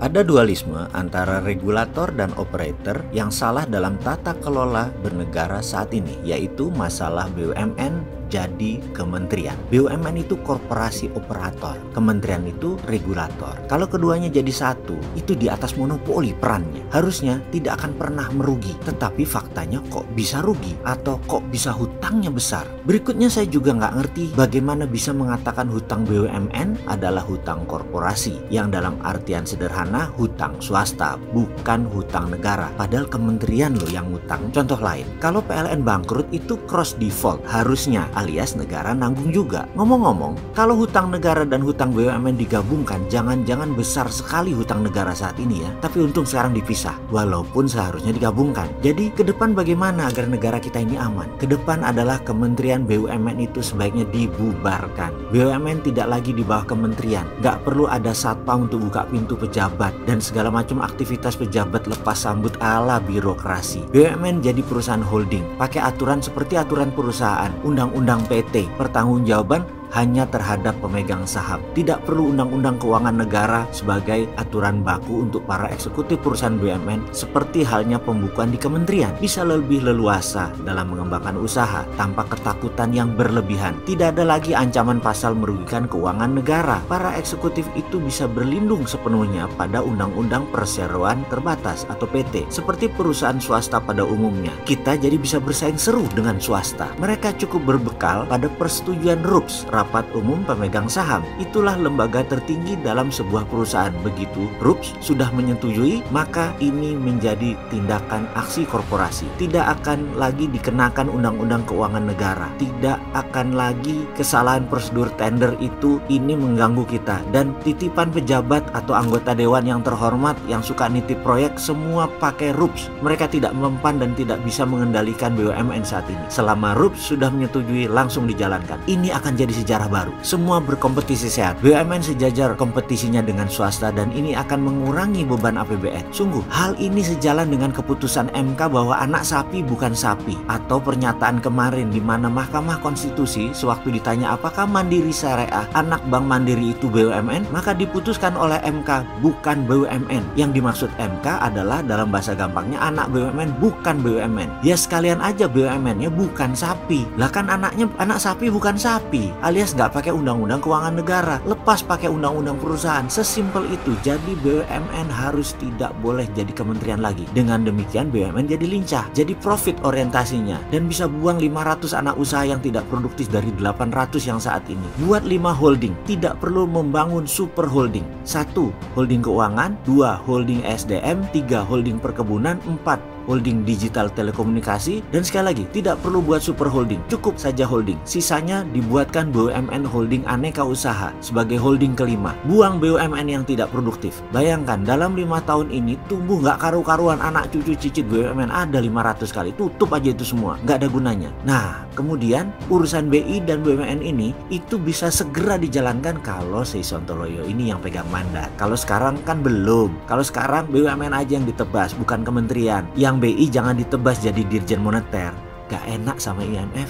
Ada dualisme antara regulator dan operator yang salah dalam tata kelola bernegara saat ini, yaitu masalah BUMN jadi kementerian. BUMN itu korporasi operator, kementerian itu regulator. Kalau keduanya jadi satu, itu di atas monopoli perannya. Harusnya tidak akan pernah merugi, tetapi faktanya kok bisa rugi atau kok bisa hutangnya besar. Berikutnya saya juga nggak ngerti bagaimana bisa mengatakan hutang BUMN adalah hutang korporasi, yang dalam artian sederhana hutang swasta, bukan hutang negara. Padahal kementerian loh yang hutang. Contoh lain, kalau PLN bangkrut itu cross default harusnya, alias negara nanggung juga. Ngomong-ngomong, kalau hutang negara dan hutang BUMN digabungkan, jangan-jangan besar sekali hutang negara saat ini ya. Tapi untung sekarang dipisah, walaupun seharusnya digabungkan. Jadi ke depan bagaimana agar negara kita ini aman? Ke depan adalah kementerian BUMN itu sebaiknya dibubarkan. BUMN tidak lagi di bawah kementerian. Nggak perlu ada satpam untuk buka pintu pejabat dan segala macam aktivitas pejabat lepas sambut ala birokrasi. BUMN jadi perusahaan holding, pakai aturan seperti aturan perusahaan, undang-undang PT, pertanggungjawaban hanya terhadap pemegang saham. Tidak perlu undang-undang keuangan negara sebagai aturan baku untuk para eksekutif perusahaan BUMN, seperti halnya pembukuan di kementerian. Bisa lebih leluasa dalam mengembangkan usaha tanpa ketakutan yang berlebihan. Tidak ada lagi ancaman pasal merugikan keuangan negara. Para eksekutif itu bisa berlindung sepenuhnya pada undang-undang perseroan terbatas atau PT, seperti perusahaan swasta pada umumnya. Kita jadi bisa bersaing seru dengan swasta. Mereka cukup berbekal pada persetujuan RUPS, Rapat Umum Pemegang Saham. Itulah lembaga tertinggi dalam sebuah perusahaan. Begitu RUPS sudah menyetujui, maka ini menjadi tindakan aksi korporasi. Tidak akan lagi dikenakan undang-undang keuangan negara. Tidak akan lagi kesalahan prosedur tender itu ini mengganggu kita. Dan titipan pejabat atau anggota dewan yang terhormat yang suka nitip proyek semua pakai RUPS. Mereka tidak mempan dan tidak bisa mengendalikan BUMN saat ini. Selama RUPS sudah menyetujui, langsung dijalankan. Ini akan jadi sejarah baru. Semua berkompetisi sehat. BUMN sejajar kompetisinya dengan swasta dan ini akan mengurangi beban APBN. Sungguh, hal ini sejalan dengan keputusan MK bahwa anak sapi bukan sapi, atau pernyataan kemarin di mana Mahkamah Konstitusi sewaktu ditanya apakah Mandiri Syariah anak Bank Mandiri itu BUMN, maka diputuskan oleh MK bukan BUMN. Yang dimaksud MK adalah dalam bahasa gampangnya anak BUMN bukan BUMN. Ya sekalian aja BUMN-nya bukan sapi. Lah kan anaknya anak sapi bukan sapi, alias nggak pakai undang-undang keuangan negara, lepas pakai undang-undang perusahaan. Sesimpel itu. Jadi BUMN harus tidak boleh jadi kementerian lagi. Dengan demikian BUMN jadi lincah, jadi profit orientasinya, dan bisa buang 500 anak usaha yang tidak produktif dari 800 yang saat ini. Buat 5 holding, tidak perlu membangun super holding. 1. Holding keuangan, 2. Holding SDM, 3. Holding perkebunan, 4. Holding digital telekomunikasi, dan sekali lagi tidak perlu buat super holding, cukup saja holding. Sisanya dibuatkan BUMN holding aneka usaha sebagai holding kelima. Buang BUMN yang tidak produktif. Bayangkan dalam 5 tahun ini tumbuh nggak karu-karuan, anak cucu cicit BUMN ada 500 kali, tutup aja itu semua, nggak ada gunanya. Nah kemudian urusan BI dan BUMN ini itu bisa segera dijalankan kalau si Sontoloyo ini yang pegang mandat. Kalau sekarang kan belum. Kalau sekarang BUMN aja yang ditebas, bukan kementerian. Yang BI jangan ditebas jadi Dirjen Moneter. Gak enak sama IMF.